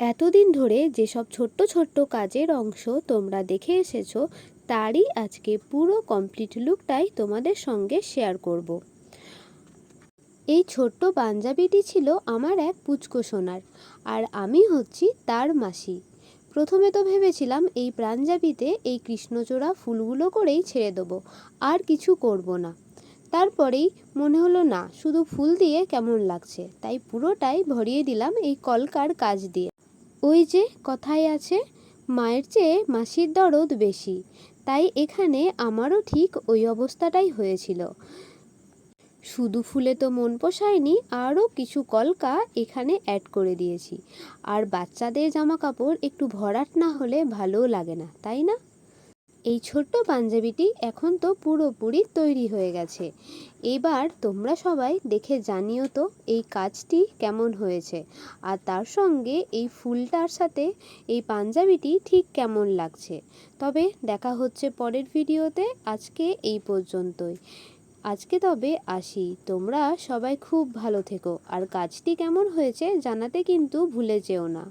এতদিন ধরে যেসব ছোট্ট ছোট্ট কাজের অংশ তোমরা দেখে এসেছো, তারই আজকে পুরো কমপ্লিট লুকটাই তোমাদের সঙ্গে শেয়ার করব। এই ছোট্ট পাঞ্জাবিটি ছিল আমার এক পুচকো সোনার, আর আমি হচ্ছি তার মাসি। প্রথমে তো ভেবেছিলাম এই পাঞ্জাবিতে এই কৃষ্ণচূড়া ফুলগুলো করেই ছেড়ে দেবো, আর কিছু করব না। তারপরেই মনে হলো না, শুধু ফুল দিয়ে কেমন লাগছে, তাই পুরোটাই ভরিয়ে দিলাম এই কলকার কাজ দিয়ে। ওই যে কথায় আছে, মায়ের চেয়ে মাসির দরদ বেশি, তাই এখানে আমারও ঠিক ওই অবস্থাটাই হয়েছিল। শুধু ফুলে তো মন পোষায়নি, আরও কিছু কলকা এখানে অ্যাড করে দিয়েছি। আর বাচ্চাদের জামা কাপড় একটু ভরাট না হলে ভালোও লাগে না, তাই না? এই ছোট্ট পাঞ্জাবিটি এখন তো পুরোপুরি তৈরি হয়ে গেছে। এবার তোমরা সবাই দেখে জানিও তো এই কাজটি কেমন হয়েছে, আর তার সঙ্গে এই ফুলটার সাথে এই পাঞ্জাবিটি ঠিক কেমন লাগছে। তবে দেখা হচ্ছে পরের ভিডিওতে। আজকে এই পর্যন্তই। আজকে তবে আসি, তোমরা সবাই খুব ভালো থেকো, আর কাজটি কেমন হয়েছে জানাতে কিন্তু ভুলে যেও না।